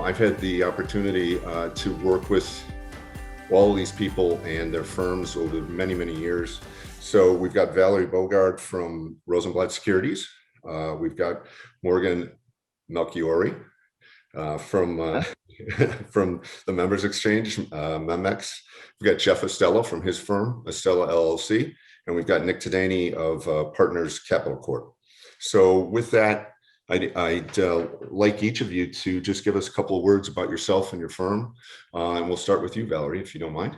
I've had the opportunity to work with all these people and their firms over many, many years. So we've got Valerie Bogard from Rosenblatt Securities. We've got Morgan Melchiori from from the Members Exchange, MEMEX. We've got Jeff Estella from his firm, Estella LLC, and we've got Nick Tadany of Partners Capital Corp. So with that, I'd like each of you to just give us a couple of words about yourself and your firm. And we'll start with you, Valerie, if you don't mind.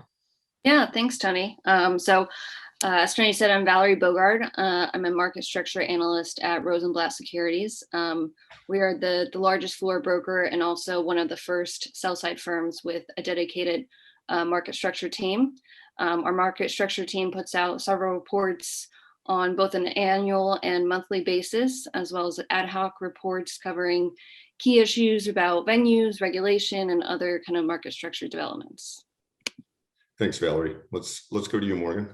Yeah, thanks, Tony. As Tony said, I'm Valerie Bogard. I'm a market structure analyst at Rosenblatt Securities. We are the largest floor broker and also one of the first sell-side firms with a dedicated market structure team. Our market structure team puts out several reports on both an annual and monthly basis, as well as ad hoc reports covering key issues about venues, regulation, and other kind of market structure developments. Thanks, Valerie. Let's go to you, Morgan.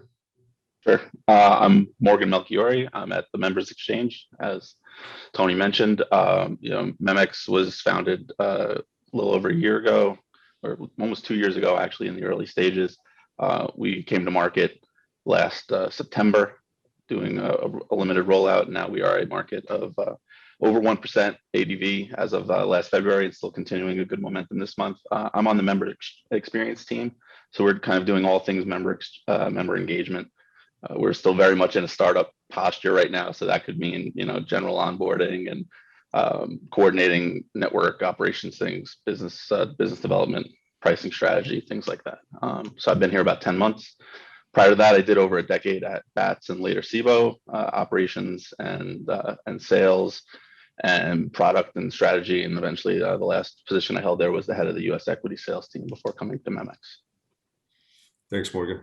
Sure. I'm Morgan Melchiori. I'm at the Members Exchange, as Tony mentioned. MEMEX was founded a little over a year ago, or almost 2 years ago, actually, in the early stages. We came to market last September, doing a limited rollout. Now we are a market of over 1% ADV as of last February. It's still continuing a good momentum this month. I'm on the member experience team, so we're kind of doing all things member engagement. We're still very much in a startup posture right now, so that could mean general onboarding and coordinating network operations things, business development, pricing strategy, things like that. So I've been here about 10 months. Prior to that, I did over a decade at BATS and later SIBO, operations and sales and product and strategy. And eventually the last position I held there was the head of the US equity sales team before coming to MEMEX. Thanks, Morgan.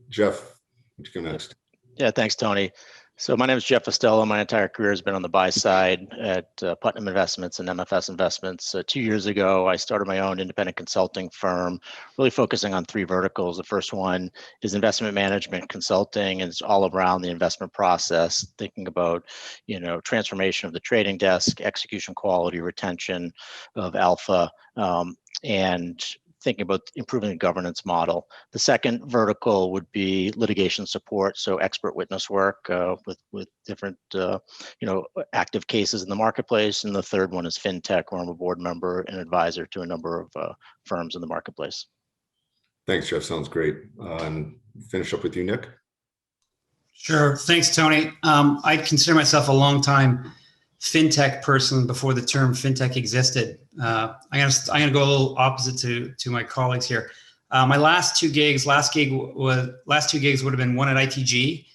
Jeff, would you go next? Yeah, thanks, Tony. So my name is Jeff Estella. My entire career has been on the buy side at Putnam Investments and MFS Investments. 2 years ago, I started my own independent consulting firm, really focusing on 3 verticals. The first one is investment management consulting, and it's all around the investment process, thinking about, transformation of the trading desk, execution quality, retention of alpha, and thinking about improving the governance model. The second vertical would be litigation support, so expert witness work with different active cases in the marketplace. And the third one is fintech, where I'm a board member and advisor to a number of firms in the marketplace. Thanks, Jeff. Sounds great. And finish up with you, Nick. Sure. Thanks, Tony. I consider myself a long-time fintech person before the term fintech existed. I'm gonna go a little opposite to my colleagues here. My last two gigs would have been one at ITG,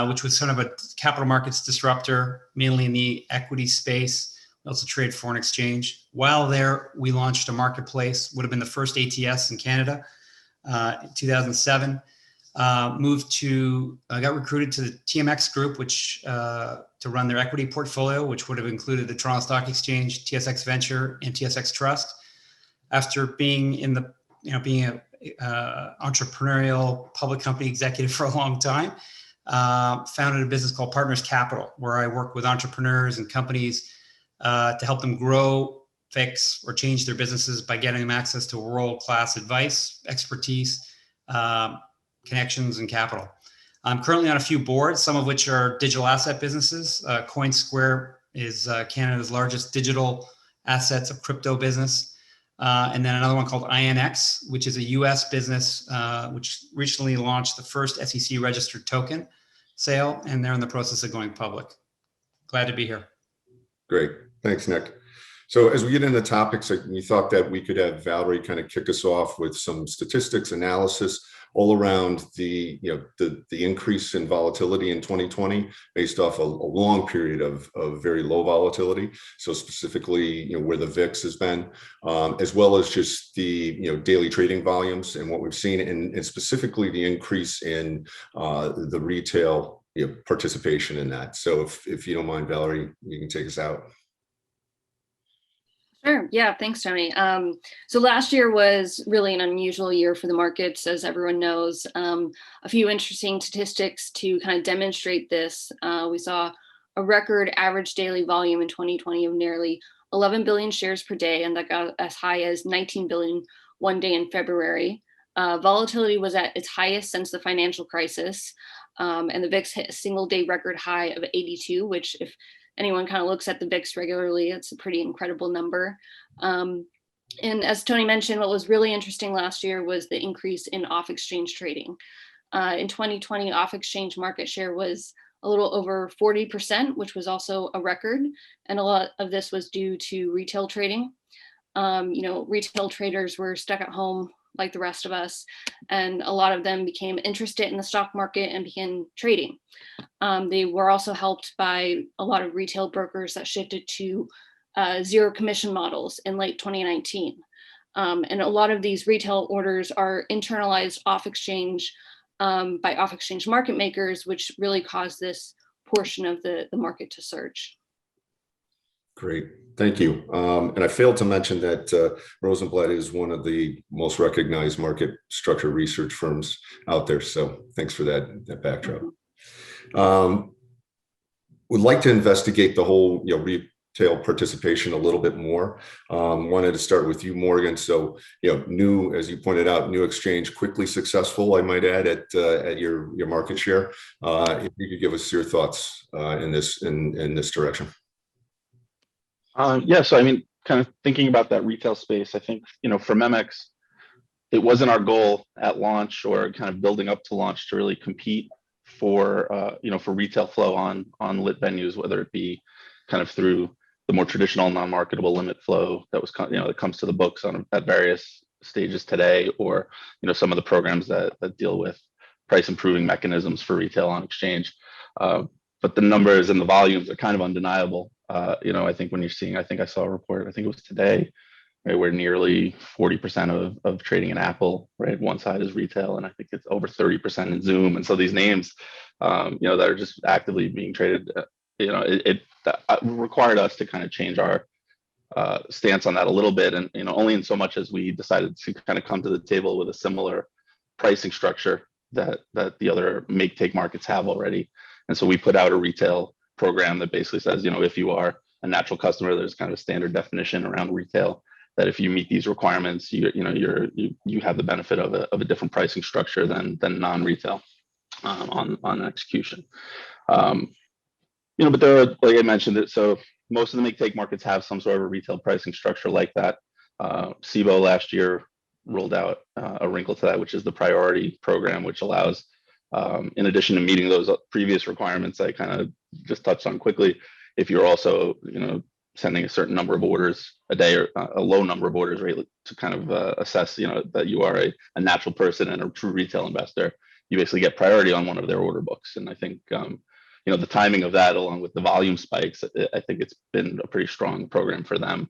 which was sort of a capital markets disruptor, mainly in the equity space. We also trade foreign exchange. While there, we launched a marketplace, would have been the first ATS in Canada in 2007. Got recruited to the TMX group, which to run their equity portfolio, which would have included the Toronto Stock Exchange, TSX Venture, and TSX Trust. After being in the, being a entrepreneurial public company executive for a long time, founded a business called Partners Capital, where I work with entrepreneurs and companies to help them grow, fix, or change their businesses by getting them access to world-class advice, expertise, connections, and capital. I'm currently on a few boards, some of which are digital asset businesses. CoinSquare is Canada's largest digital assets of crypto business. And then another one called INX, which is a US business, which recently launched the first SEC registered token sale, and they're in the process of going public. Glad to be here. Great. Thanks, Nick. So as we get into topics, we thought that we could have Valerie kind of kick us off with some statistics analysis all around the increase in volatility in 2020 based off a long period of very low volatility. So specifically, where the VIX has been, as well as just the daily trading volumes and what we've seen, and specifically the increase in the retail participation in that. So if you don't mind, Valerie, you can take us out. Sure. Yeah. Thanks, Tony. So last year was really an unusual year for the markets, as everyone knows. A few interesting statistics to kind of demonstrate this. We saw a record average daily volume in 2020 of nearly 11 billion shares per day, and that got as high as 19 billion one day in February. Volatility was at its highest since the financial crisis, and the VIX hit a single day record high of 82, which if anyone kind of looks at the VIX regularly, it's a pretty incredible number. And as Tony mentioned, what was really interesting last year was the increase in off-exchange trading. In 2020, off-exchange market share was a little over 40%, which was also a record. And a lot of this was due to retail trading. Retail traders were stuck at home like the rest of us, and a lot of them became interested in the stock market and began trading. They were also helped by a lot of retail brokers that shifted to zero commission models in late 2019. And a lot of these retail orders are internalized off exchange by off exchange market makers, which really caused this portion of the market to surge. Great, thank you. And I failed to mention that Rosenblatt is one of the most recognized market structure research firms out there. So thanks for that backdrop. Would like to investigate the whole retail participation a little bit more. Wanted to start with you, Morgan. So new, as you pointed out, new exchange, quickly successful, I might add, at your market share. If you could give us your thoughts in this direction. So I mean, kind of thinking about that retail space, I think, for MEMX, it wasn't our goal at launch or kind of building up to launch to really compete for retail flow on lit venues, whether it be kind of through the more traditional non-marketable limit flow that was, that comes to the books at various stages today, or, some of the programs that deal with price improving mechanisms for retail on exchange. But the numbers and the volumes are kind of undeniable. I think when you're seeing, I think I saw a report, I think it was today, right, where nearly 40% of trading in Apple, right, one side is retail, and I think it's over 30% in Zoom. And so these names, that are just actively being traded, it required us to kind of change our stance on that a little bit, and only in so much as we decided to kind of come to the table with a similar pricing structure that the other make-take markets have already. And so we put out a retail program that basically says, if you are a natural customer, there's kind of a standard definition around retail that if you meet these requirements, you have the benefit of a different pricing structure than non-retail on execution. But there are, like I mentioned it, so most of the make-take markets have some sort of a retail pricing structure like that. SIBO last year rolled out a wrinkle to that, which is the priority program, which allows, in addition to meeting those previous requirements I kind of just touched on quickly, if you're also, sending a certain number of orders a day or a low number of orders, right, to kind of assess, that you are a natural person and a true retail investor, you basically get priority on one of their order books. And I think, the timing of that, along with the volume spikes, I think it's been a pretty strong program for them.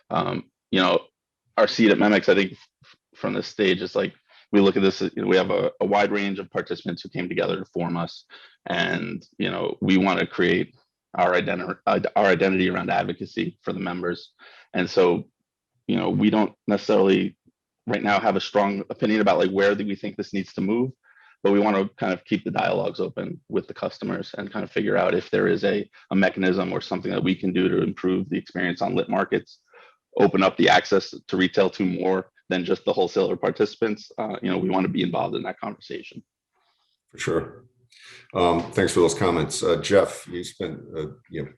Our seat at MEMX, I think from this stage is like, we look at this, we have a wide range of participants who came together to form us. And, we want to create our identity around advocacy for the members. And so, we don't necessarily right now have a strong opinion about like where we think this needs to move, but we want to kind of keep the dialogues open with the customers and kind of figure out if there is a mechanism or something that we can do to improve the experience on lit markets, open up the access to retail to more than just the wholesaler participants. We want to be involved in that conversation. For sure. Thanks for those comments. Jeff, you spent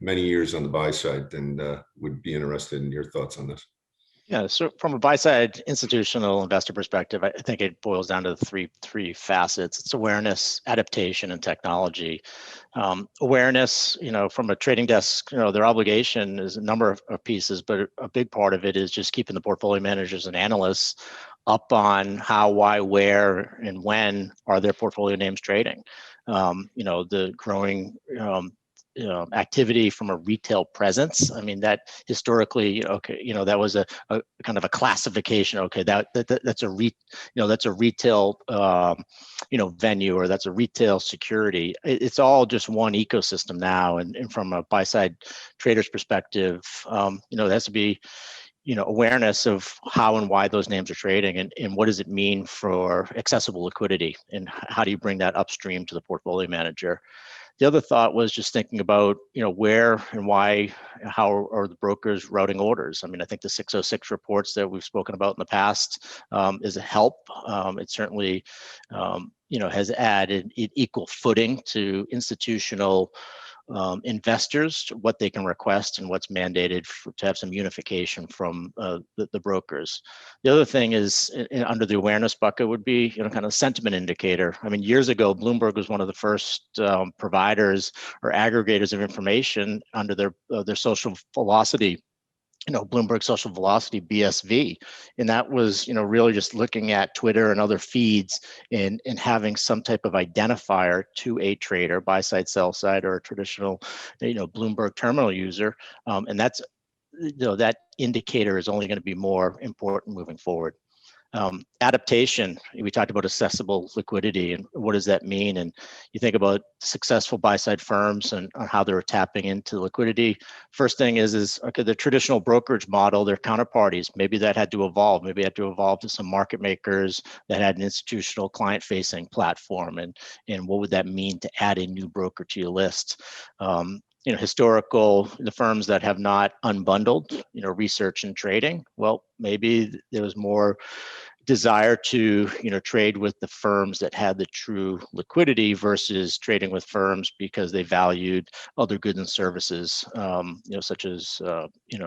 many years on the buy side, and would be interested in your thoughts on this. Yeah, so from a buy-side institutional investor perspective, I think it boils down to the three facets. It's awareness, adaptation, and technology. Awareness, from a trading desk, their obligation is a number of pieces, but a big part of it is just keeping the portfolio managers and analysts up on how, why, where, and when are their portfolio names trading. The growing activity from a retail presence. I mean, that historically, that was a kind of a classification. Okay, that's a retail venue, or that's a retail security. It's all just one ecosystem now. And from a buy side trader's perspective, there has to be awareness of how and why those names are trading, and what does it mean for accessible liquidity, and how do you bring that upstream to the portfolio manager. The other thought was just thinking about, where and why, how are the brokers routing orders? I mean, I think the 606 reports that we've spoken about in the past is a help. It certainly, has added equal footing to institutional investors, what they can request and what's mandated to have some unification from the brokers. The other thing is under the awareness bucket would be, kind of sentiment indicator. I mean, years ago, Bloomberg was one of the first providers or aggregators of information under their social velocity, Bloomberg Social Velocity, BSV. And that was, really just looking at Twitter and other feeds and having some type of identifier to a trader, buy side, sell side, or a traditional, Bloomberg terminal user. And that's, that indicator is only going to be more important moving forward. Adaptation, we talked about accessible liquidity and what does that mean? And you think about successful buy-side firms and how they're tapping into liquidity. First thing is okay, the traditional brokerage model, their counterparties, maybe that had to evolve. Maybe it had to evolve to some market makers that had an institutional client-facing platform. And what would that mean to add a new broker to your list? The firms that have not unbundled, research and trading, well, maybe there was more desire to, trade with the firms that had the true liquidity versus trading with firms because they valued other goods and services, such as,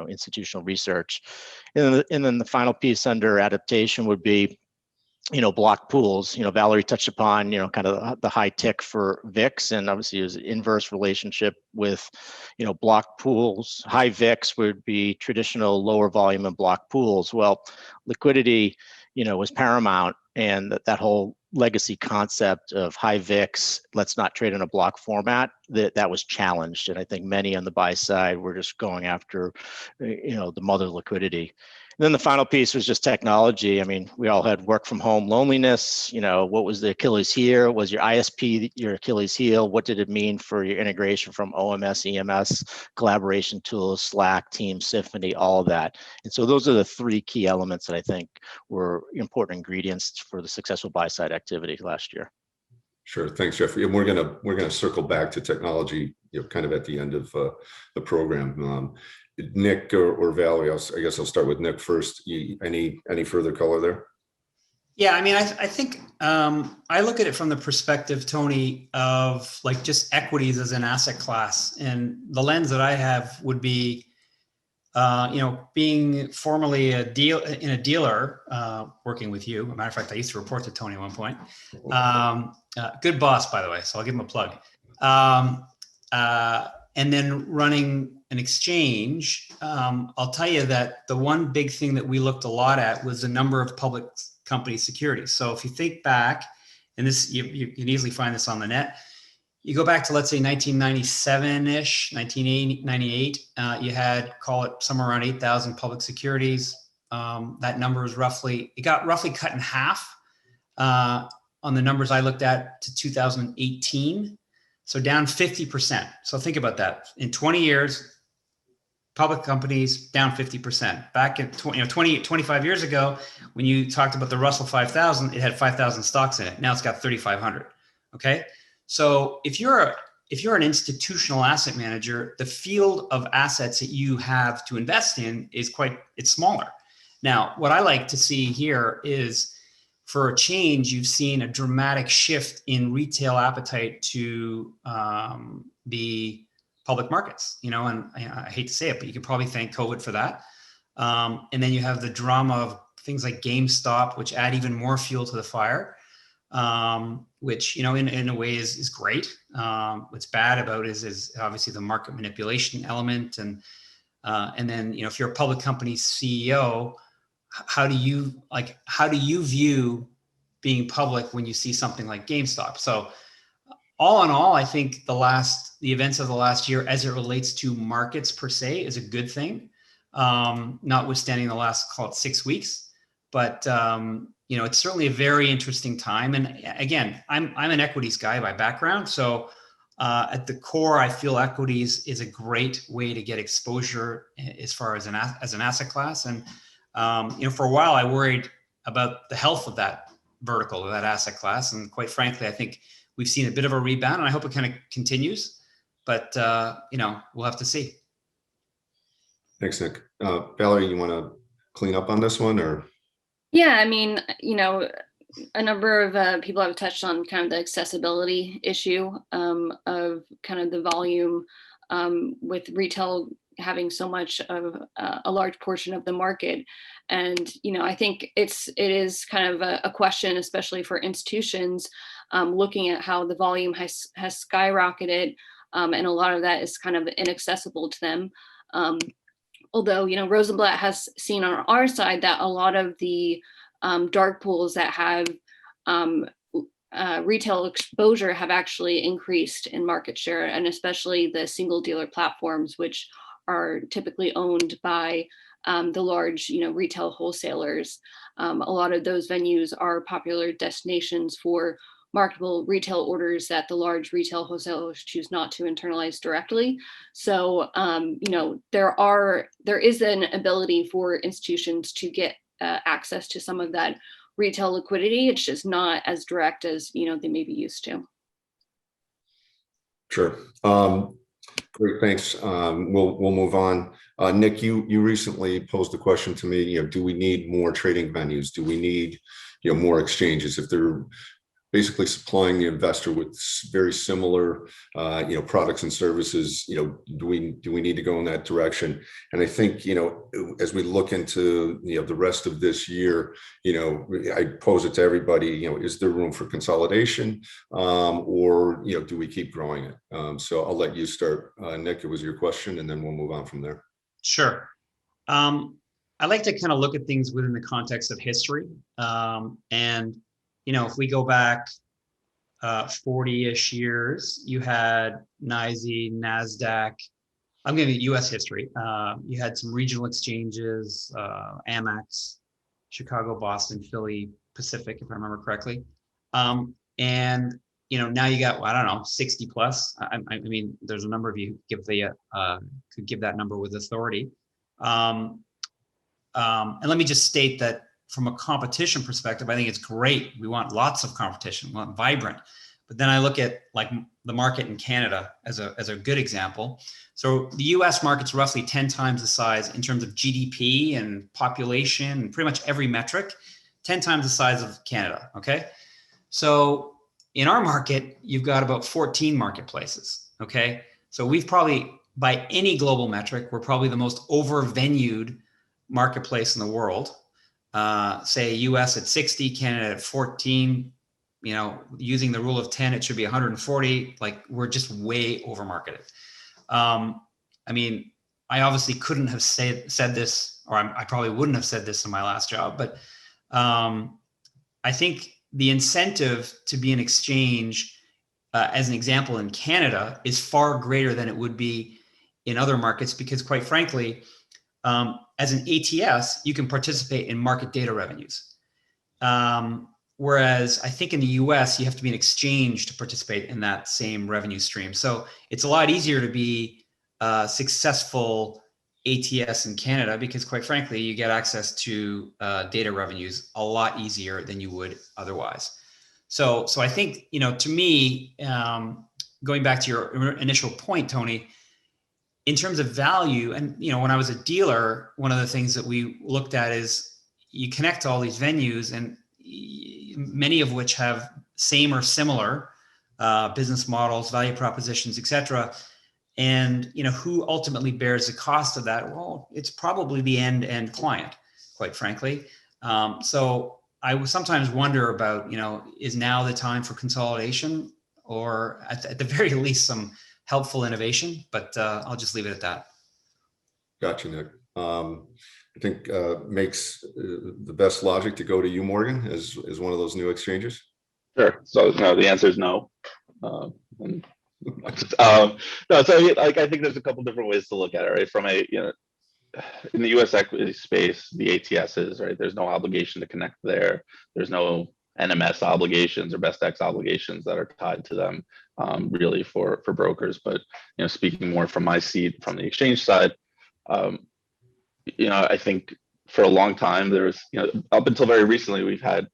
institutional research. And then the final piece under adaptation would be, block pools. Valerie touched upon, kind of the high tick for VIX, and obviously there's an inverse relationship with, block pools. High VIX would be traditional lower volume and block pools. Well, liquidity, was paramount, and that whole legacy concept of high VIX, let's not trade in a block format, that was challenged. And I think many on the buy side were just going after, the mother liquidity. And then the final piece was just technology. I mean, we all had work from home loneliness. What was the Achilles heel? Was your ISP your Achilles heel? What did it mean for your integration from OMS, EMS, collaboration tools, Slack, Teams, Symphony, all of that? And so those are the three key elements that I think were important ingredients for the successful buy-side activity last year. Sure, thanks, Jeffrey. And we're gonna circle back to technology, kind of at the end of the program. Nick or Valerie, I guess I'll start with Nick first. Any further color there? Yeah, I mean, I think I look at it from the perspective, Tony, of like just equities as an asset class, and the lens that I have would be, being formerly a dealer, working with you. As a matter of fact, I used to report to Tony at one point. Good boss, by the way, so I'll give him a plug. And then running an exchange, I'll tell you that the one big thing that we looked a lot at was the number of public company securities. So if you think back, and this you can easily find this on the net, you go back to, let's say, 1997-ish, 1998, you had, call it somewhere around 8,000 public securities. That number is it got roughly cut in half on the numbers I looked at to 2018. So down 50%. So think about that. In 20 years, public companies down 50%. Back in 25 years ago, when you talked about the Russell 5000, it had 5,000 stocks in it. Now it's got 3,500. Okay. So if you're an institutional asset manager, the field of assets that you have to invest in is it's smaller. Now, what I like to see here is, for a change, you've seen a dramatic shift in retail appetite to the public markets, and I hate to say it, but you can probably thank COVID for that. And then you have the drama of things like GameStop, which add even more fuel to the fire, which, in a way is great. What's bad about it is obviously the market manipulation element. And then, if you're a public company CEO, how do you view being public when you see something like GameStop? So all in all, I think the events of the last year, as it relates to markets per se, is a good thing, notwithstanding the last, call it 6 weeks. But it's certainly a very interesting time. And again, I'm an equities guy by background, so at the core, I feel equities is a great way to get exposure as far as an asset class. And for a while, I worried about the health of that vertical, of that asset class. And quite frankly, I think we've seen a bit of a rebound, and I hope it kind of continues. But we'll have to see. Thanks, Nick. Valerie, you want to clean up on this one, or? Yeah, I mean, a number of people have touched on kind of the accessibility issue of kind of the volume with retail having so much of a large portion of the market. And, I think it is kind of a question, especially for institutions, looking at how the volume has skyrocketed. And a lot of that is kind of inaccessible to them. Although, Rosenblatt has seen on our side that a lot of the dark pools that have retail exposure have actually increased in market share, and especially the single dealer platforms, which are typically owned by the large, retail wholesalers. A lot of those venues are popular destinations for marketable retail orders that the large retail wholesalers choose not to internalize directly. So, there is an ability for institutions to get access to some of that retail liquidity. It's just not as direct as, they may be used to. Sure. Great, thanks. We'll move on. Nick, you recently posed a question to me. Do we need more trading venues? Do we need more exchanges? If they're basically supplying the investor with very similar products and services, do we need to go in that direction? And I think as we look into the rest of this year, I pose it to everybody, is there room for consolidation, or do we keep growing it? So I'll let you start, Nick. It was your question, and then we'll move on from there. Sure. I like to kind of look at things within the context of history, and if we go back 40-ish years, you had NYSE, NASDAQ. I'm going to get U.S. history. You had some regional exchanges, Amex, Chicago, Boston, Philly, Pacific, if I remember correctly. And now you got, I don't know, 60 plus. I mean, there's a number of you could give that number with authority. And let me just state that from a competition perspective, I think it's great. We want lots of competition, we want vibrant. But then I look at like the market in Canada as a good example. So the US market's roughly 10 times the size in terms of GDP and population and pretty much every metric, 10 times the size of Canada, okay? So in our market, you've got about 14 marketplaces, okay? So we've probably, by any global metric, we're probably the most over-venued marketplace in the world. Say US at 60, Canada at 14, using the rule of 10, it should be 140. Like, we're just way over marketed. I mean, I obviously couldn't have said this, or I probably wouldn't have said this in my last job, but I think the incentive to be an exchange, as an example in Canada, is far greater than it would be in other markets, because quite frankly, as an ATS, you can participate in market data revenues. Whereas I think in the US, you have to be an exchange to participate in that same revenue stream. So it's a lot easier to be a successful ATS in Canada, because quite frankly, you get access to data revenues a lot easier than you would otherwise. So I think, to me, going back to your initial point, Tony, in terms of value, and when I was a dealer, one of the things that we looked at is you connect to all these venues, and many of which have same or similar business models, value propositions, et cetera. And who ultimately bears the cost of that? Well, it's probably the end client, quite frankly. So I would sometimes wonder about, is now the time for consolidation, or at the very least some helpful innovation? But I'll just leave it at that. Gotcha, Nick. I think makes the best logic to go to you, Morgan, as one of those new exchanges. Sure. So no, the answer is no. No, so I think there's a couple different ways to look at it, right? From in the U.S. equity space, the ATSs, right? There's no obligation to connect there. There's no NMS obligations or best X obligations that are tied to them, really for brokers. But speaking more from my seat, from the exchange side, I think for a long time there was, up until very recently, we had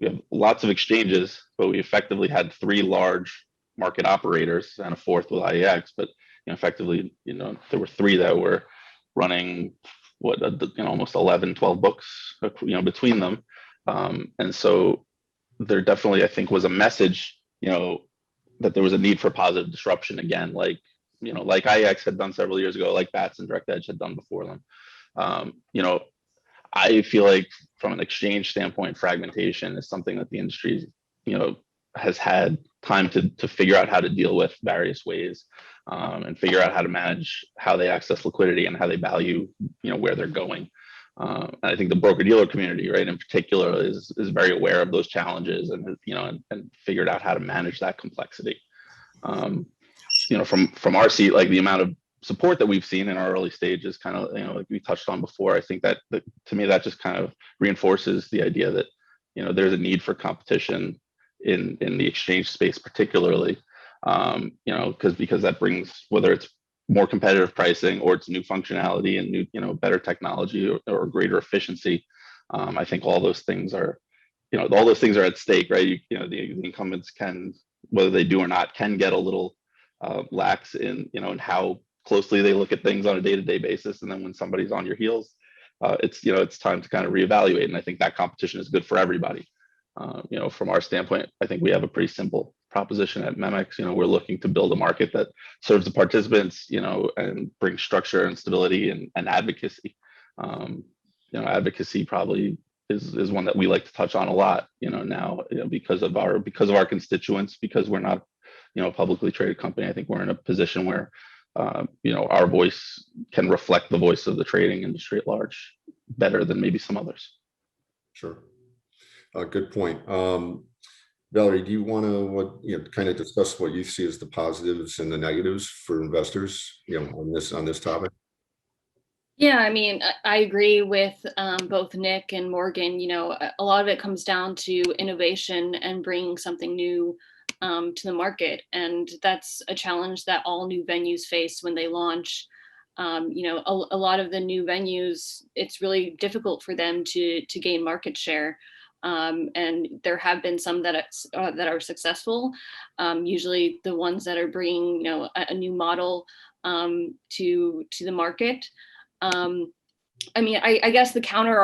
we have lots of exchanges, but we effectively had 3 large market operators and a 4th with IEX. But effectively, there were 3 that were running almost 11, 12 books, between them. And so there definitely, I think, was a message, that there was a need for positive disruption again, like IEX had done several years ago, like Bats and Direct Edge had done before them. I feel like from an exchange standpoint, fragmentation is something that the industry, has had time to figure out how to deal with various ways, and figure out how to manage how they access liquidity and how they value, where they're going. And I think the broker dealer community, right, in particular, is very aware of those challenges and and figured out how to manage that complexity. From our seat, like the amount of support that we've seen in our early stages, kind of like we touched on before, I think that to me that just kind of reinforces the idea that there's a need for competition in the exchange space, particularly, because that brings, whether it's more competitive pricing or it's new functionality and new better technology or greater efficiency. I think all those things are at stake, right? The incumbents can, whether they do or not, can get a little lax in in how closely they look at things on a day-to-day basis, and then when somebody's on your heels, it's time to kind of reevaluate. And I think that competition is good for everybody. From our standpoint, I think we have a pretty simple proposition at Memex. We're looking to build a market that serves the participants, and brings structure and stability and advocacy. Advocacy probably is one that we like to touch on a lot, now, because of our constituents, because we're not, a publicly traded company. I think we're in a position where, our voice can reflect the voice of the trading industry at large better than maybe some others. Sure. Good point. Valerie, do you want to kind of discuss what you see as the positives and the negatives for investors, on this topic? Yeah, I mean, I agree with both Nick and Morgan. A lot of it comes down to innovation and bringing something new to the market, and that's a challenge that all new venues face when they launch. A lot of the new venues, it's really difficult for them to gain market share. And there have been some that are successful. Usually, the ones that are bringing a new model to the market. I guess the counter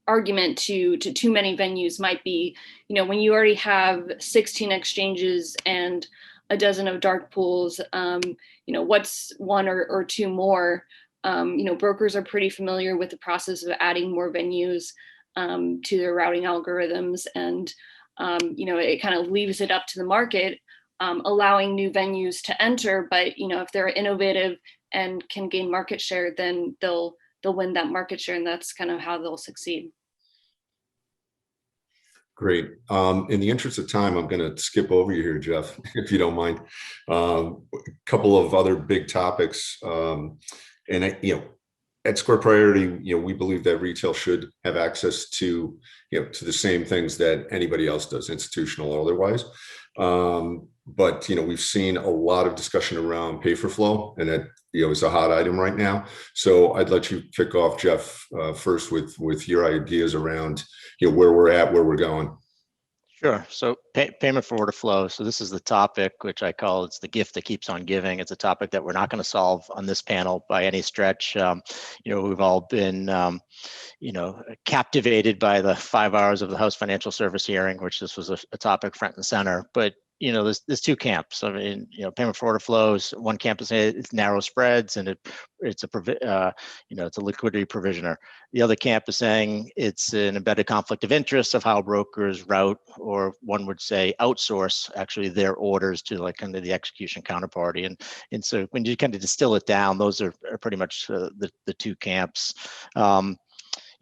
argument to too many venues might be, when you already have 16 exchanges and a dozen of dark pools, what's 1 or 2 more? Brokers are pretty familiar with the process of adding more venues to their routing algorithms, and it kind of leaves it up to the market, allowing new venues to enter. But if they're innovative and can gain market share, then they'll win that market share, and that's kind of how they'll succeed. Great. In the interest of time, I'm going to skip over you here, Jeff, if you don't mind. A couple of other big topics, at Square Priority, we believe that retail should have access to, to the same things that anybody else does, institutional or otherwise. But we've seen a lot of discussion around pay for flow, and that is a hot item right now. So I'd let you kick off, Jeff, first with your ideas around where we're at, where we're going. Sure. So payment for order flow. So this is the topic which I call, it's the gift that keeps on giving. It's a topic that we're not going to solve on this panel by any stretch. We've all been, captivated by the 5 hours of the House Financial Service hearing, which this was a topic front and center. But there's 2 camps. I mean, payment for order flows. One camp is saying it's narrow spreads and it's a liquidity provisioner. The other camp is saying it's an embedded conflict of interest of how brokers route, or one would say outsource, actually their orders to like kind of the execution counterparty. And so when you kind of distill it down, those are pretty much the 2 camps.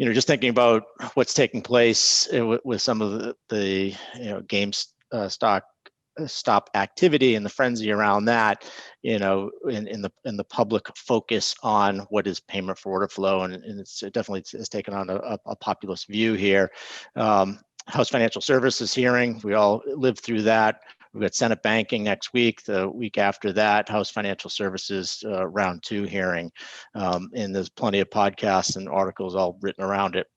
Just thinking about what's taking place with some of the stop activity and the frenzy around that, in the public focus on what is payment for order flow, and it's definitely has taken on a populist view here. House Financial Services hearing, we all lived through that. We've got Senate banking next week. The week after that, House Financial Services round 2 hearing, and there's plenty of podcasts and articles all written around it.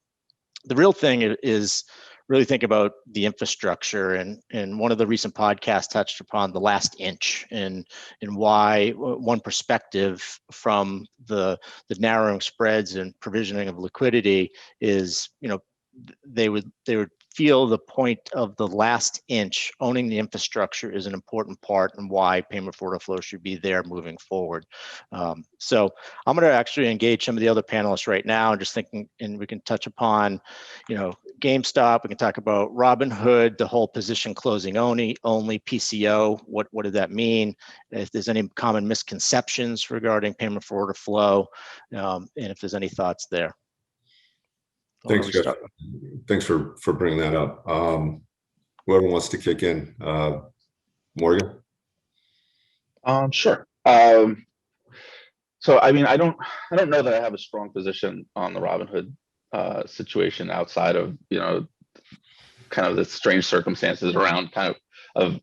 The real thing is really think about the infrastructure. And one of the recent podcasts touched upon the last inch and why one perspective from the narrowing spreads and provisioning of liquidity is, they would feel the point of the last inch. Owning the infrastructure is an important part and why payment for order flow should be there moving forward. So I'm going to actually engage some of the other panelists right now, and just thinking, and we can touch upon, GameStop. We can talk about Robinhood, the whole position closing only PCO. What did that mean? If there's any common misconceptions regarding payment for order flow, and if there's any thoughts there. Thanks, Jeff. Thanks for bringing that up. Whoever wants to kick in, Morgan. Sure. So I mean, I don't know that I have a strong position on the Robinhood situation outside of kind of the strange circumstances around kind of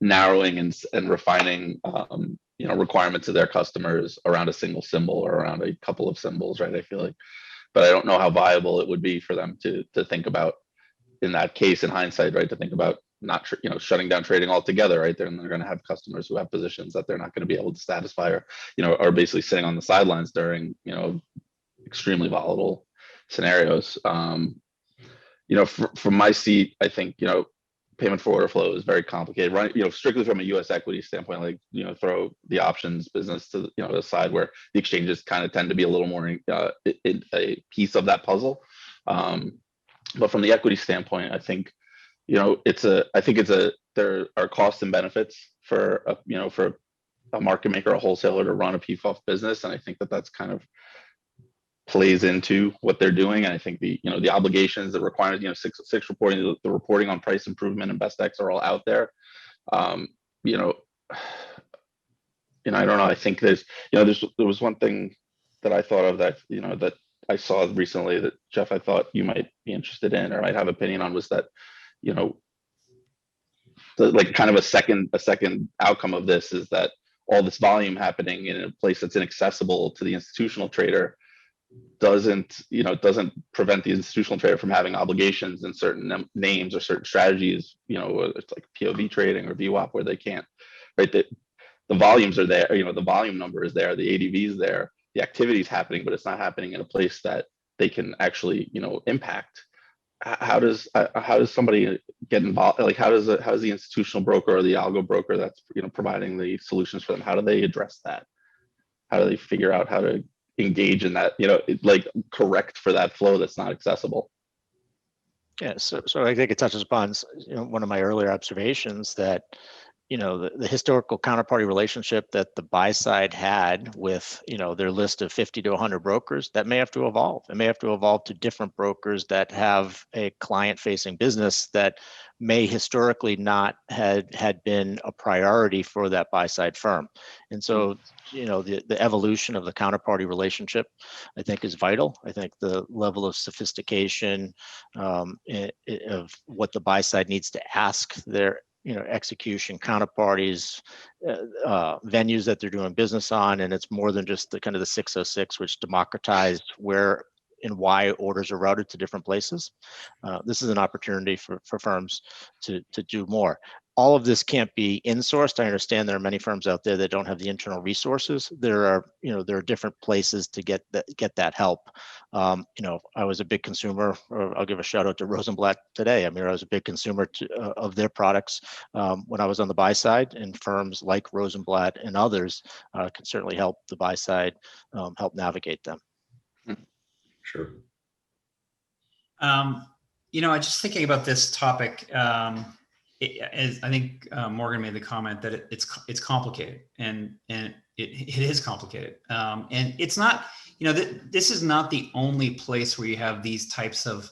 narrowing and refining requirements of their customers around a single symbol or around a couple of symbols, right? I feel like, but I don't know how viable it would be for them to think about in that case in hindsight, right? To think about not shutting down trading altogether, right? They're going to have customers who have positions that they're not going to be able to satisfy, or are basically sitting on the sidelines during extremely volatile scenarios. From my seat, I think payment for order flow is very complicated, right? Strictly from a U.S. equity standpoint, like throw the options business to the side, where the exchanges kind of tend to be a little more a piece of that puzzle. But from the equity standpoint, I think there are costs and benefits for a market maker, a wholesaler to run a PFOF business, and I think that's kind of plays into what they're doing. And I think the obligations, the requirements, six reporting, the reporting on price improvement and best X are all out there. I don't know. I think there was one thing that I thought of that that I saw recently that, Jeff, I thought you might be interested in or might have opinion on, was that like kind of a second outcome of this is that all this volume happening in a place that's inaccessible to the institutional trader doesn't prevent the institutional trader from having obligations in certain names or certain strategies, it's like POV trading or VWAP, where they can't, right? The volumes are there, the volume number is there, the ADV is there, the activity is happening, but it's not happening in a place that they can actually, impact. How does somebody get involved? Like, how does the institutional broker or the algo broker that's providing the solutions for them, how do they address that? How do they figure out how to engage in that, like correct for that flow that's not accessible? Yeah, so I think it touches upon one of my earlier observations that the historical counterparty relationship that the buy side had with their list of 50 to 100 brokers, that may have to evolve. It may have to evolve to different brokers that have a client-facing business that may historically not had been a priority for that buy side firm. And so the evolution of the counterparty relationship, I think, is vital. I think the level of sophistication of what the buy side needs to ask their execution counterparties, venues that they're doing business on, and it's more than just the kind of the 606, which democratized where and why orders are routed to different places. This is an opportunity for firms to do more. All of this can't be insourced. I understand there are many firms out there that don't have the internal resources. There are different places to get that help. I was a big consumer, or I'll give a shout out to Rosenblatt today. I mean, I was a big consumer of their products when I was on the buy side, and firms like Rosenblatt and others can certainly help the buy side help navigate them. Sure. Just thinking about this topic, I think Morgan made the comment that it's complicated, and it is complicated, and it's not. This is not the only place where you have these types of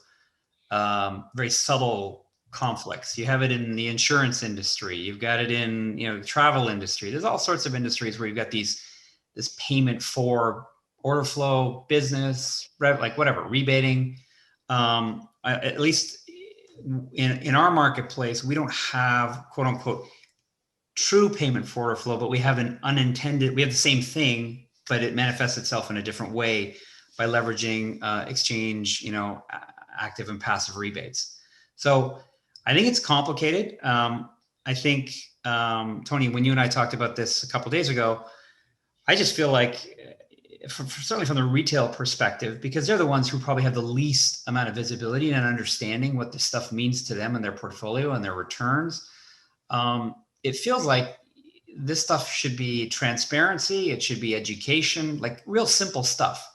very subtle conflicts. You have it in the insurance industry. You've got it in the travel industry. There's all sorts of industries where you've got this payment for order flow business, like whatever, rebating. At least in our marketplace, we don't have quote unquote true payment for order flow, but we have we have the same thing, but it manifests itself in a different way by leveraging exchange, active and passive rebates. So I think it's complicated. I think, Tony, when you and I talked about this a couple of days ago, I just feel like, certainly from the retail perspective, because they're the ones who probably have the least amount of visibility and understanding what this stuff means to them and their portfolio and their returns. It feels like this stuff should be transparency. It should be education, like real simple stuff,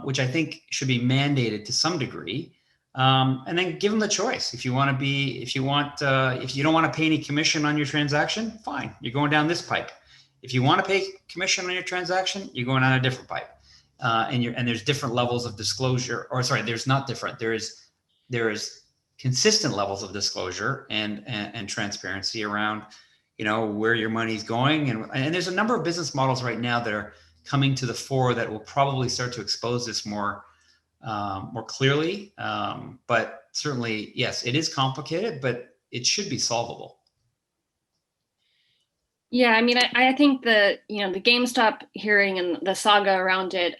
which I think should be mandated to some degree. And then give them the choice. If you don't want to pay any commission on your transaction, fine, you're going down this pipe. If you want to pay commission on your transaction, you're going on a different pipe. And there's different levels of disclosure, or sorry, there's not different. There is consistent levels of disclosure and transparency around, where your money's going. And there's a number of business models right now that are coming to the fore that will probably start to expose this more clearly. But certainly, yes, it is complicated, but it should be solvable. Yeah, I mean, I think the GameStop hearing and the saga around it,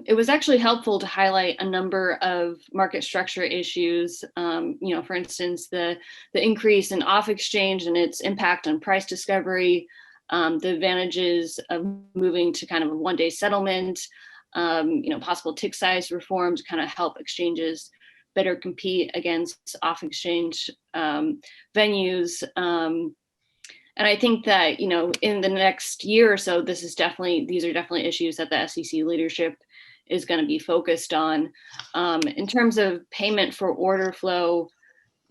it was actually helpful to highlight a number of market structure issues. For instance, the increase in off exchange and its impact on price discovery, the advantages of moving to kind of a one-day settlement, possible tick size reforms kind of help exchanges better compete against off exchange venues. And I think that, in the next year or so, these are definitely issues that the SEC leadership is going to be focused on. In terms of payment for order flow,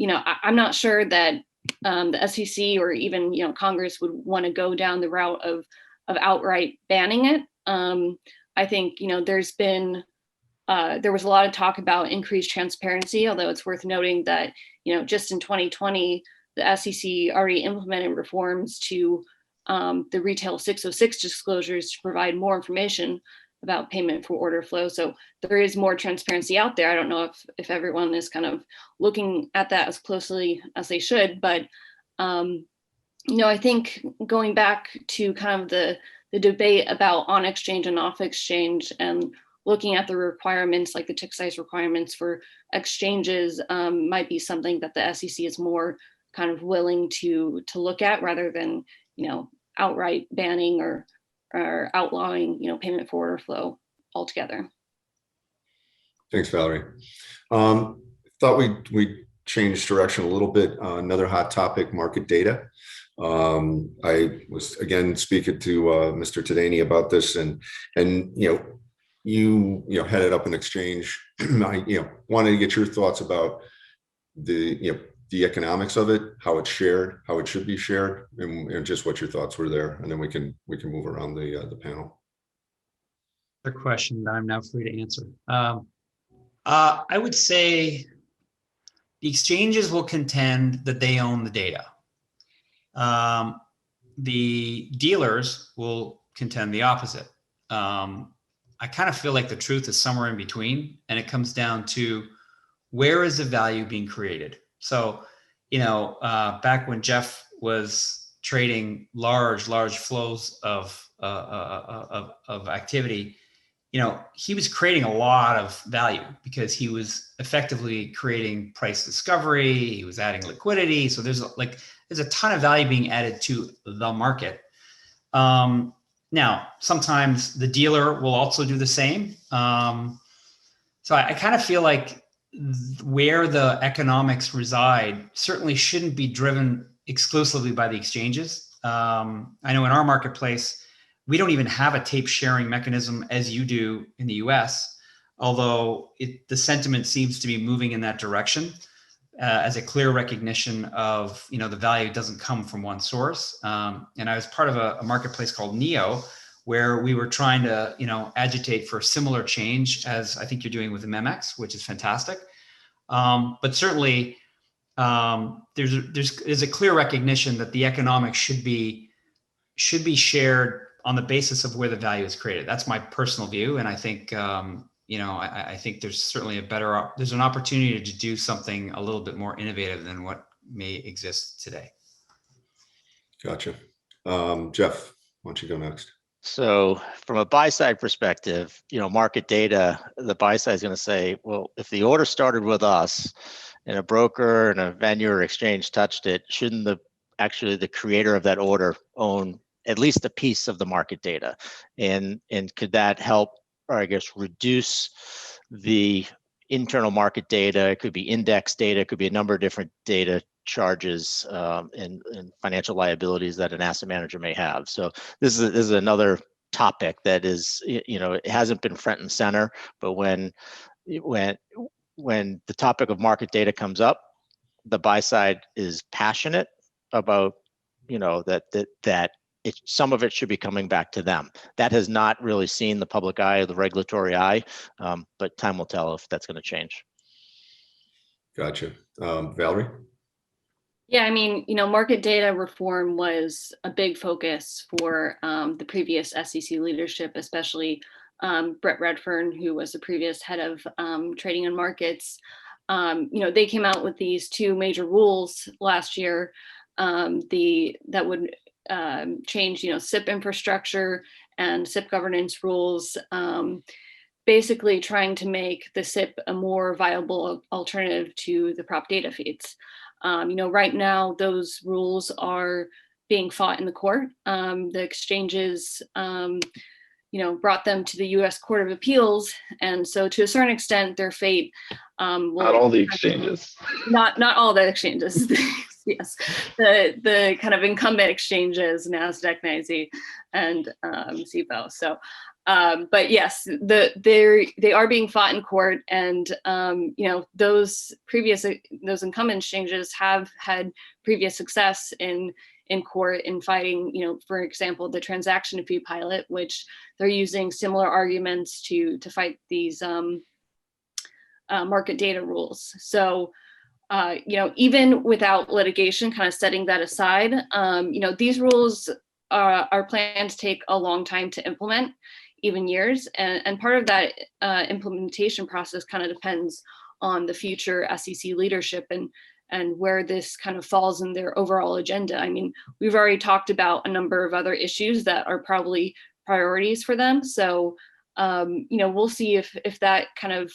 I'm not sure that the SEC or even, Congress would want to go down the route of outright banning it. I think, there was a lot of talk about increased transparency, although it's worth noting that, just in 2020, the SEC already implemented reforms to the retail 606 disclosures to provide more information about payment for order flow. So there is more transparency out there. I don't know if everyone is kind of looking at that as closely as they should, but I think going back to kind of the debate about on exchange and off exchange and looking at the requirements, like the tick size requirements for exchanges, might be something that the SEC is more kind of willing to look at rather than, outright banning or outlawing, payment for order flow altogether. Thanks, Valerie. Thought we'd change direction a little bit. Another hot topic, market data. I was again speaking to Mr. Tadani about this, and you headed up an exchange. I wanted to get your thoughts about the economics of it, how it's shared, how it should be shared, and just what your thoughts were there, and then we can move around the panel. The question that I'm now free to answer. I would say the exchanges will contend that they own the data. The dealers will contend the opposite. I kind of feel like the truth is somewhere in between, and it comes down to where is the value being created. So, back when Jeff was trading large flows of activity, he was creating a lot of value because he was effectively creating price discovery. He was adding liquidity. So there's a ton of value being added to the market. Now, sometimes the dealer will also do the same. So I kind of feel like where the economics reside certainly shouldn't be driven exclusively by the exchanges. I know in our marketplace, we don't even have a tape sharing mechanism as you do in the US, although the sentiment seems to be moving in that direction as a clear recognition of, the value doesn't come from one source. And I was part of a marketplace called Neo, where we were trying to, agitate for similar change as I think you're doing with the MEMX, which is fantastic. But certainly there's a clear recognition that the economics should be shared on the basis of where the value is created. That's my personal view. And I think, I think there's certainly there's an opportunity to do something a little bit more innovative than what may exist today. Gotcha. Jeff, why don't you go next? So from a buy side perspective, market data, the buy side is going to say, well, if the order started with us and a broker and a venue or exchange touched it, shouldn't the creator of that order own at least a piece of the market data? And could that help, or I guess reduce the internal market data? It could be index data, it could be a number of different data charges and financial liabilities that an asset manager may have. So this is another topic that is, it hasn't been front and center, but when the topic of market data comes up, the buy side is passionate about, that some of it should be coming back to them. That has not really seen the public eye or the regulatory eye, but time will tell if that's going to change. Gotcha. Valerie? Yeah, I mean, market data reform was a big focus for the previous SEC leadership, especially Brett Redfern, who was the previous head of trading and markets. They came out with these two major rules last year that would change, SIP infrastructure and SIP governance rules, basically trying to make the SIP a more viable alternative to the prop data feeds. Right now, those rules are being fought in the court. The exchanges, brought them to the U.S. Court of Appeals, and so to a certain extent, their fate. Not all the exchanges. Not all the exchanges. Yes, the kind of incumbent exchanges, NASDAQ, NYSE, and CPO. So. But yes, they are being fought in court, and those incumbent exchanges have had previous success in court in fighting, for example, the transaction fee pilot, which they're using similar arguments to fight these market data rules. So even without litigation, kind of setting that aside, these rules are planned to take a long time to implement, even years. And part of that implementation process kind of depends on the future SEC leadership and where this kind of falls in their overall agenda. I mean, we've already talked about a number of other issues that are probably priorities for them. So, we'll see if that kind of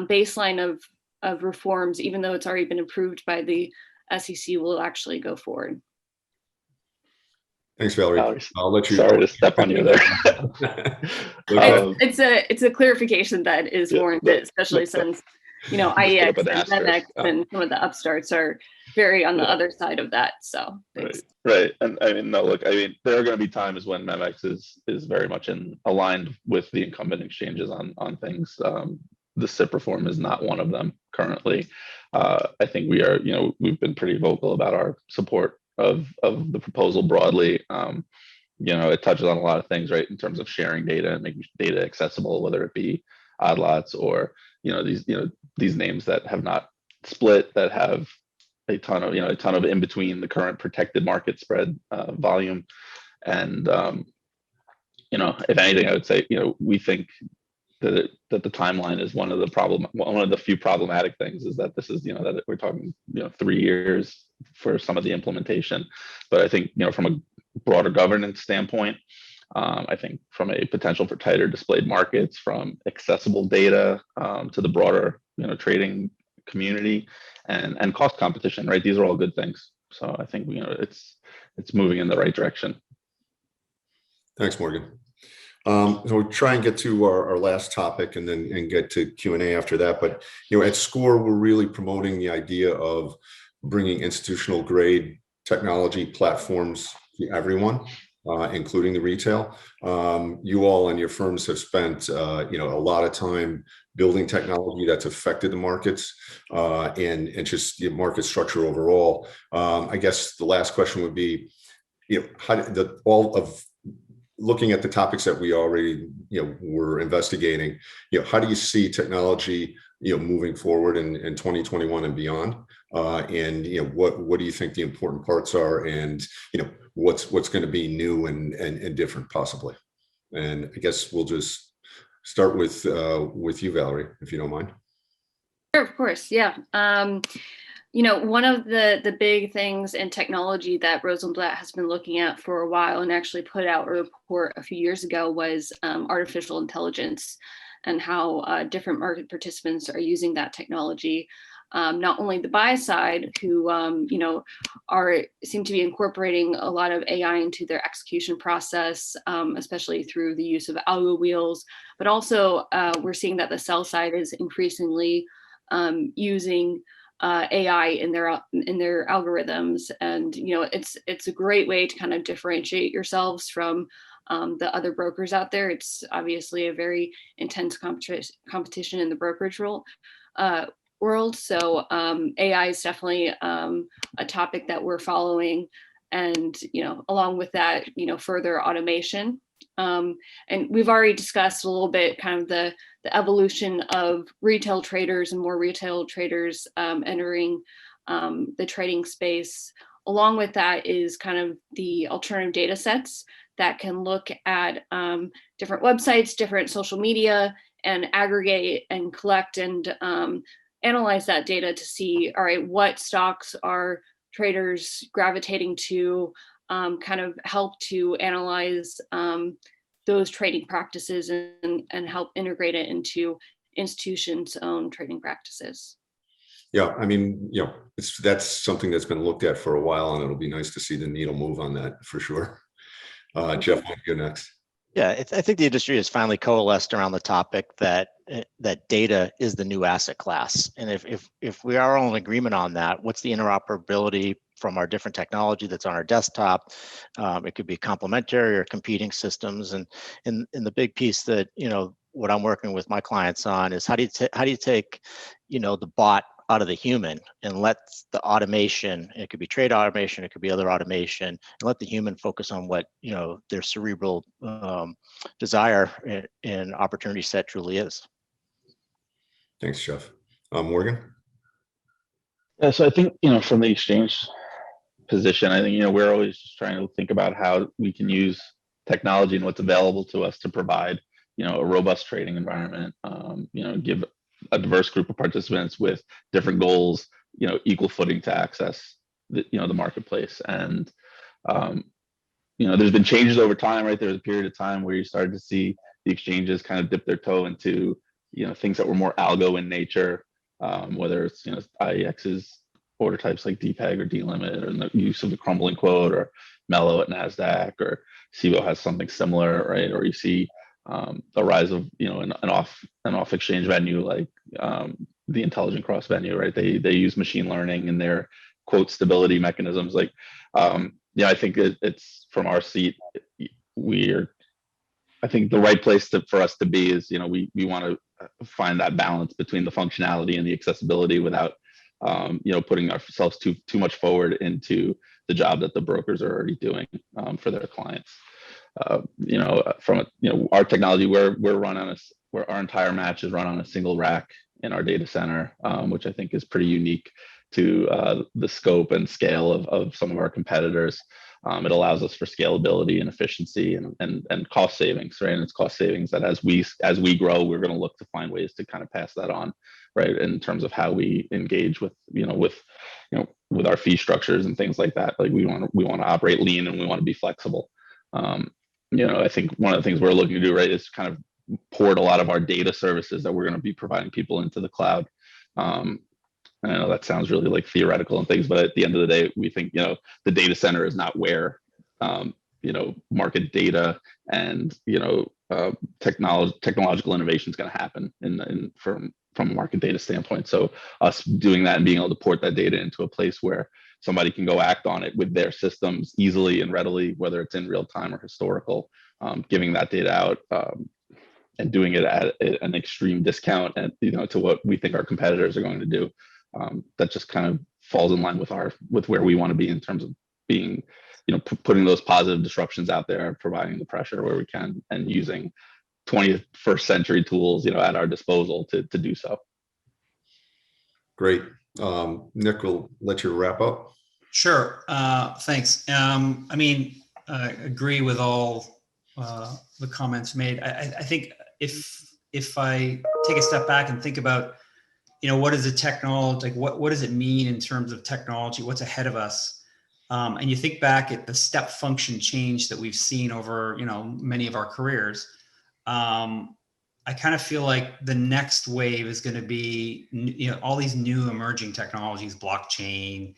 baseline of reforms, even though it's already been approved by the SEC, will actually go forward. Thanks, Valerie. I'll let you. Sorry to step on you there. It's a clarification that is warranted, especially since IEX and MEMX and some of the upstarts are very on the other side of that. So right. And I mean, no, look, I mean, there are going to be times when MEMX is very much aligned with the incumbent exchanges on things. The SIP reform is not one of them currently. I think we've been pretty vocal about our support of the proposal broadly. It touches on a lot of things, right, in terms of sharing data and making data accessible, whether it be odd lots or these names that have not split, that have a ton of in between the current protected market spread volume. And if anything, I would say we think that the timeline is one of the few problematic things, is that this is that we're talking 3 years for some of the implementation. But I think from a broader governance standpoint, I think from a potential for tighter displayed markets, from accessible data to the broader trading community, and cost competition, right? These are all good things. So I think it's moving in the right direction. Thanks, Morgan. So we'll try and get to our last topic and get to Q&A after that. But at SCORE, we're really promoting the idea of bringing institutional grade technology platforms to everyone, including the retail. You all and your firms have spent a lot of time building technology that's affected the markets and just the market structure overall. I guess the last question would be, looking at the topics that we already were investigating, how do you see technology moving forward in 2021 and beyond? And what do you think the important parts are, and what's going to be new and different possibly? And I guess we'll just start with you, Valerie, if you don't mind. Sure, of course, yeah. One of the big things in technology that Rosenblatt has been looking at for a while, and actually put out a report a few years ago, was artificial intelligence and how different market participants are using that technology. not only the buy side, who seem to be incorporating a lot of AI into their execution process, especially through the use of algo wheels, but also we're seeing that the sell side is increasingly using AI in their algorithms, and it's a great way to kind of differentiate yourselves from the other brokers out there. It's obviously a very intense competition in the brokerage world. So AI is definitely a topic that we're following, and along with that, further automation. And we've already discussed a little bit kind of the evolution of retail traders and more retail traders entering the trading space. Along with that is kind of the alternative data sets that can look at different websites, different social media, and aggregate and collect and analyze that data to see, all right, what stocks are traders gravitating to, kind of help to analyze those trading practices and help integrate it into institutions' own trading practices. Yeah, I mean, that's something that's been looked at for a while, and it'll be nice to see the needle move on that for sure. Jeff, why don't you go next? Yeah, I think the industry has finally coalesced around the topic that data is the new asset class. And if we are all in agreement on that, what's the interoperability from our different technology that's on our desktop? It could be complementary or competing systems. And the big piece that, what I'm working with my clients on is how do you take, the bot out of the human and let the automation, it could be trade automation, it could be other automation, and let the human focus on what, their cerebral desire and opportunity set truly is. Thanks, Jeff. Morgan? Yeah, so I think, from the exchange position, I think, we're always just trying to think about how we can use technology and what's available to us to provide, a robust trading environment, give a diverse group of participants with different goals, equal footing to access the marketplace. And, there's been changes over time, right? There was a period of time where you started to see the exchanges kind of dip their toe into, things that were more algo in nature, whether it's, IEX's order types like DPEG or DLimit, or the use of the crumbling quote, or Mello at NASDAQ, or SIBO has something similar, right? Or you see the rise of an off exchange venue like the intelligent cross venue, right? They use machine learning in their quote stability mechanisms. Like, I think it's from our seat, I think the right place for us to be is, we want to find that balance between the functionality and the accessibility without putting ourselves too much forward into the job that the brokers are already doing for their clients. From our technology, we're run on where our entire match is run on a single rack in our data center, which I think is pretty unique to the scope and scale of some of our competitors. It allows us for scalability and efficiency and cost savings, right? And it's cost savings that as we grow, we're going to look to find ways to kind of pass that on, right? In terms of how we engage with our fee structures and things like that. Like we want to operate lean, and we want to be flexible. I think one of the things we're looking to do, right, is kind of port a lot of our data services that we're going to be providing people into the cloud. I know that sounds really like theoretical and things, but at the end of the day, we think, the data center is not where, market data and, technological innovation is going to happen from a market data standpoint. So us doing that and being able to port that data into a place where somebody can go act on it with their systems easily and readily, whether it's in real time or historical, giving that data out and doing it at an extreme discount and, to what we think our competitors are going to do. That just kind of falls in line with where we want to be in terms of being, putting those positive disruptions out there, providing the pressure where we can, and using 21st century tools, at our disposal to do so. Great. Nick, we'll let you wrap up. Sure. Thanks. I agree with all the comments made. I think if I take a step back and think about, what is the technology, like what does it mean in terms of technology? What's ahead of us? And you think back at the step function change that we've seen over, many of our careers. I kind of feel like the next wave is going to be, all these new emerging technologies, blockchain,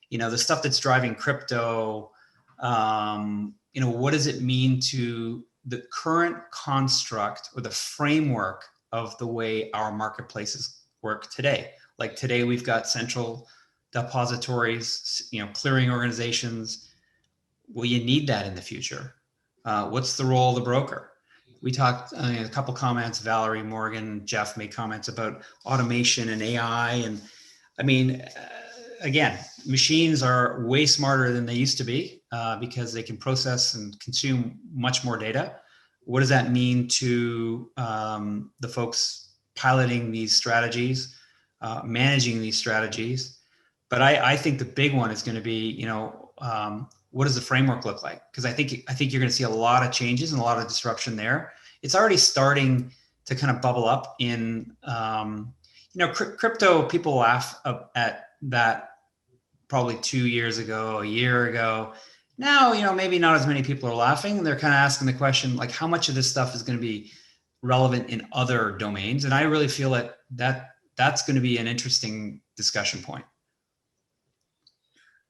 the stuff that's driving crypto. What does it mean to the current construct or the framework of the way our marketplaces work today? Like today, we've got central depositories, clearing organizations. Will you need that in the future? What's the role of the broker? We talked a couple comments, Valerie, Morgan, Jeff made comments about automation and AI. And I mean, again, machines are way smarter than they used to be because they can process and consume much more data. What does that mean to the folks piloting these strategies, managing these strategies? But I think the big one is going to be, what does the framework look like? Because I think you're going to see a lot of changes and a lot of disruption there. It's already starting to kind of bubble up in, crypto. People laugh at that probably 2 years ago, a year ago. Now, maybe not as many people are laughing. They're kind of asking the question, like, how much of this stuff is going to be relevant in other domains? And I really feel that's going to be an interesting discussion point.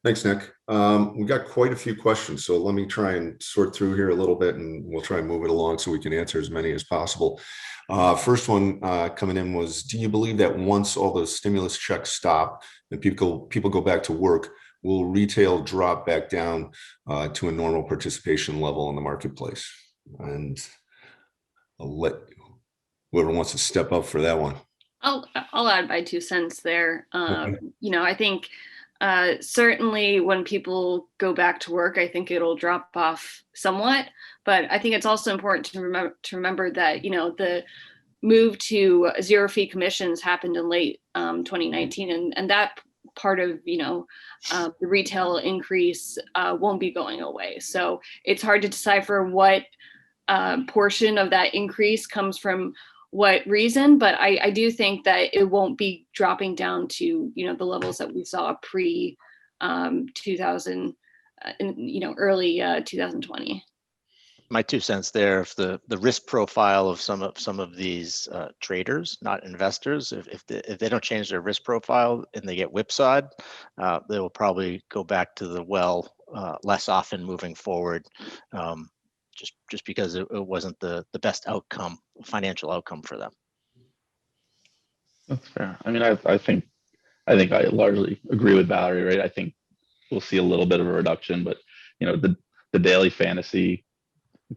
Thanks, Nick. We got quite a few questions, so let me try and sort through here a little bit, and we'll try and move it along so we can answer as many as possible. First one coming in was, do you believe that once all those stimulus checks stop and people go back to work, will retail drop back down to a normal participation level in the marketplace? And I'll let whoever wants to step up for that one. I'll add my 2 cents there. Okay. I think certainly when people go back to work, I think it'll drop off somewhat. But I think it's also important to remember that, the move to zero fee commissions happened in late 2019. And that part of, the retail increase won't be going away. So it's hard to decipher what portion of that increase comes from what reason, but I do think that it won't be dropping down to, the levels that we saw pre 2000, early 2020. My 2 cents there, if the risk profile of some of these traders, not investors, if they don't change their risk profile and they get whipsawed, they will probably go back to the well less often moving forward. Just because it wasn't the best financial outcome for them. That's fair. I mean, I think I largely agree with Valerie, right? I think we'll see a little bit of a reduction, but the daily fantasy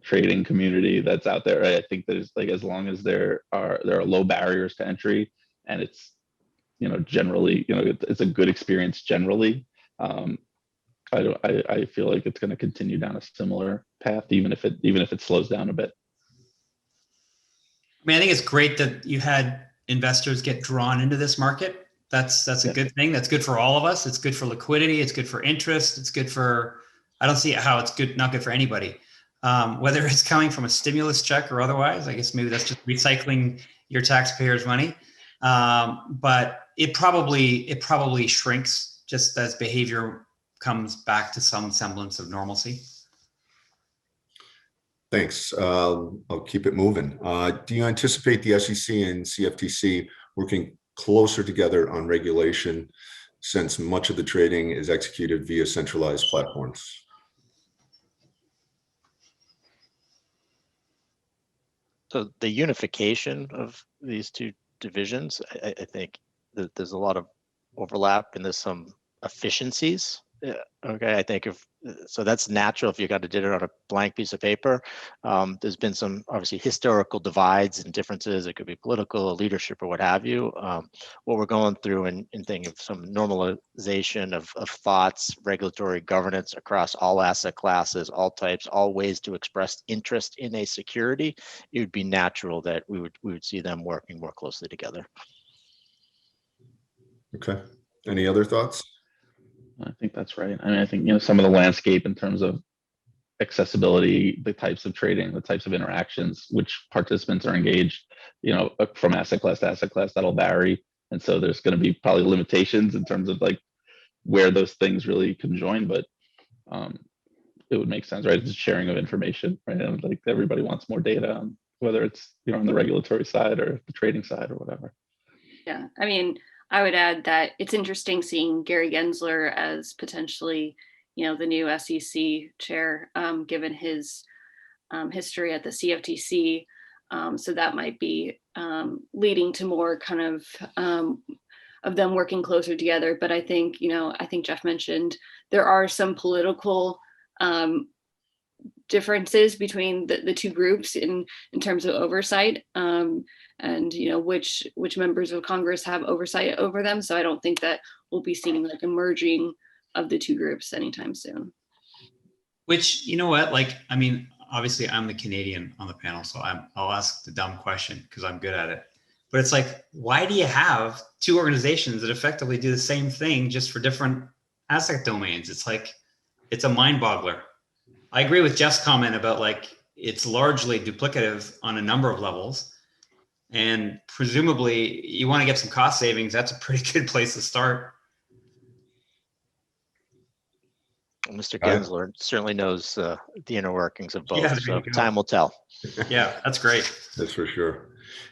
trading community that's out there, right? I think there's, like, as long as there are low barriers to entry, and it's generally it's a good experience generally. I feel like it's going to continue down a similar path, even if it slows down a bit. I mean, I think it's great that you had investors get drawn into this market. That's a good thing. That's good for all of us. It's good for liquidity. It's good for interest. It's good for, I don't see how it's not good for anybody. Whether it's coming from a stimulus check or otherwise, I guess maybe that's just recycling your taxpayers' money. But it probably shrinks just as behavior comes back to some semblance of normalcy. Thanks. I'll keep it moving. Do you anticipate the SEC and CFTC working closer together on regulation, since much of the trading is executed via centralized platforms? So the unification of these two divisions, I think that there's a lot of overlap and there's some efficiencies. Yeah. Okay, I think so that's natural if you got to did it on a blank piece of paper. There's been some obviously historical divides and differences. It could be political, leadership, or what have you. What we're going through and thinking of some normalization of thoughts, regulatory governance across all asset classes, all types, all ways to express interest in a security. It would be natural that we would see them working more closely together. Okay. Any other thoughts? I think that's right. I mean, I think some of the landscape in terms of accessibility, the types of trading, the types of interactions, which participants are engaged, from asset class to asset class, that'll vary. And so there's going to be probably limitations in terms of like where those things really conjoin, but it would make sense, right? It's a sharing of information, right? And like everybody wants more data. whether it's, you know, on the regulatory side or the trading side or whatever. Yeah, I mean, I would add that it's interesting seeing Gary Gensler as potentially, you know, the new SEC chair, given his history at the CFTC. So that might be leading to more kind of them working closer together. But I think, you know, I think Jeff mentioned there are some political differences between the two groups in terms of oversight, and you know which members of Congress have oversight over them. So I don't think that we'll be seeing like a merging of the two groups anytime soon. Which, you know what, like, I mean, obviously I'm the Canadian on the panel, so I'll ask the dumb question because I'm good at it. But it's like, why do you have two organizations that effectively do the same thing just for different asset domains? It's like, it's a mind boggler. I agree with Jeff's comment about like, it's largely duplicative on a number of levels. And presumably you want to get some cost savings. That's a pretty good place to start. Mr. Gensler certainly knows the inner workings of both, Yeah, there so you go. time will tell. Yeah, that's great. That's for sure.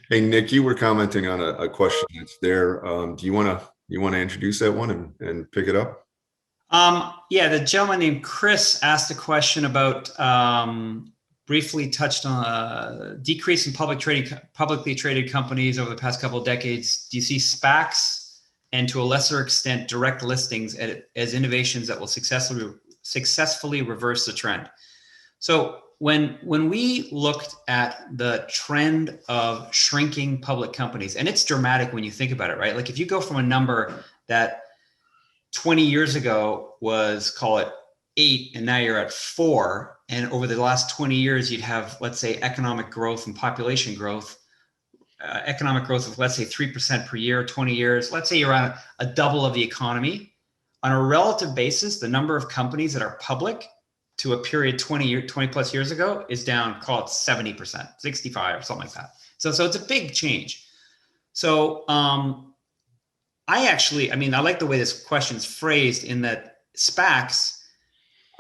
Hey, Nick, you were commenting on a question that's there. Do you want to introduce that one and pick it up? Yeah, the gentleman named Chris asked a question about, briefly touched on decrease in publicly traded companies over the past couple of decades. Do you see SPACs and to a lesser extent direct listings as innovations that will successfully reverse the trend? So when we looked at the trend of shrinking public companies, and it's dramatic when you think about it, right? Like if you go from a number that 20 years ago was, call it 8, and now you're at 4. And over the last 20 years, you'd have, let's say, economic growth and population growth, economic growth of, let's say, 3% per year, 20 years. Let's say you're on a double of the economy. On a relative basis, the number of companies that are public to a period 20 plus years ago is down, call it 70%, 65 or something like that. So it's a big change. So I like the way this question is phrased, in that SPACs,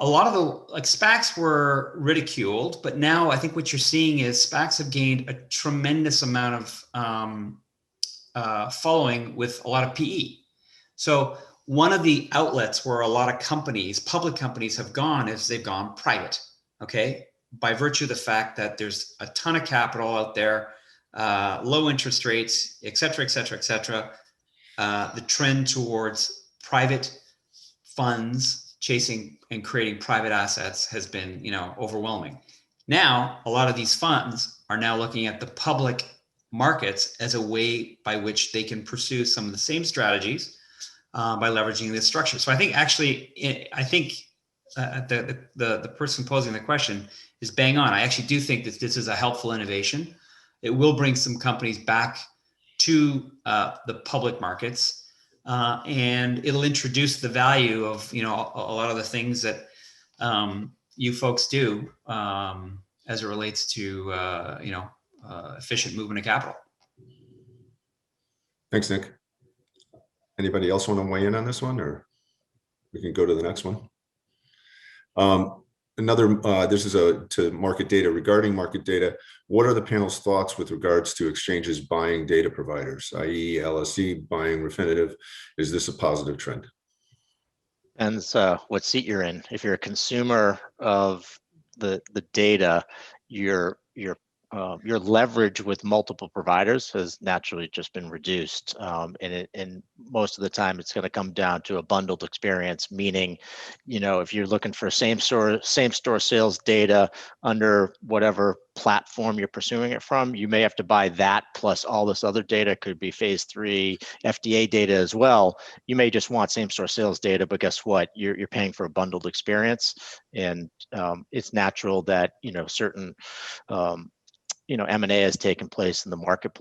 a lot of the SPACs were ridiculed, but now I think what you're seeing is SPACs have gained a tremendous amount of following with a lot of PE. So one of the outlets where a lot of companies, public companies, have gone is they've gone private, okay? By virtue of the fact that there's a ton of capital out there, low interest rates, et cetera, et cetera, et cetera. The trend towards private funds chasing and creating private assets has been, overwhelming. Now, a lot of these funds are now looking at the public markets as a way by which they can pursue some of the same strategies by leveraging this structure. So I think the person posing the question is bang on. I actually do think that this is a helpful innovation. It will bring some companies back to the public markets, and it'll introduce the value of a lot of the things that you folks do as it relates to efficient movement of capital. Thanks, Nick. Anybody else want to weigh in on this one, or we can go to the next one? This is to market data. Regarding market data, what are the panel's thoughts with regards to exchanges buying data providers, i.e. LSE buying Refinitiv? Is this a positive trend? And what seat you're in. If you're a consumer of the data, your leverage with multiple providers has naturally just been reduced, and most of the time it's going to come down to a bundled experience. Meaning, if you're looking for same store sales data under whatever platform you're pursuing it from, you may have to buy that plus all this other data. Could be phase 3 FDA data as well. You may just want same store sales data, but guess what? You're paying for a bundled experience, and it's natural that certain M&A has taken place in the market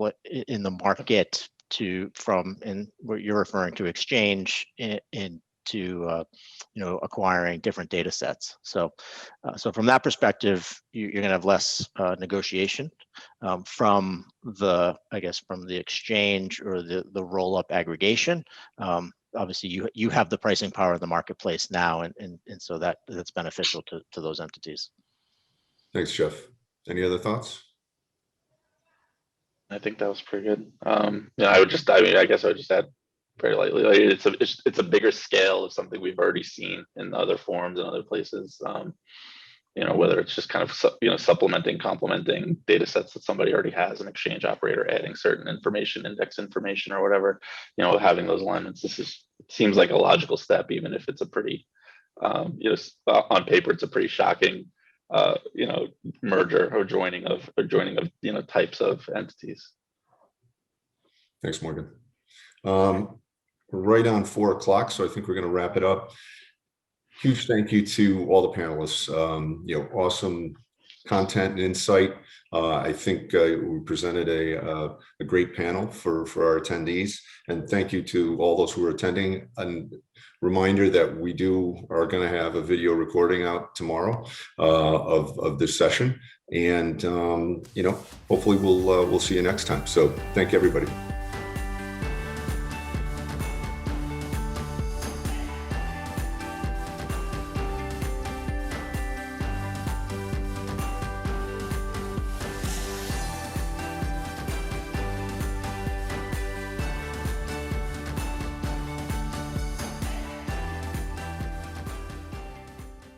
and what you're referring to exchange into acquiring different data sets. So from that perspective, you're going to have less negotiation from the exchange or the roll up aggregation. Obviously, you have the pricing power in the marketplace now, and so that's beneficial to those entities. Thanks, Jeff. Any other thoughts? I think that was pretty good. Yeah, I guess I would just add very lightly, like it's a bigger scale of something we've already seen in other forums and other places. Whether it's just kind of supplementing, complementing data sets that somebody already has, an exchange operator adding certain information, index information or whatever, having those alignments. It seems like a logical step, even if it's a pretty, on paper, it's a pretty shocking, merger or joining of types of entities. Thanks, Morgan. Right on 4 o'clock, so I think we're going to wrap it up. Huge thank you to all the panelists. Awesome content and insight. I think we presented a great panel for our attendees, and thank you to all those who are attending. And reminder that we are going to have a video recording out tomorrow of this session, and hopefully we'll see you next time. So thank you, everybody.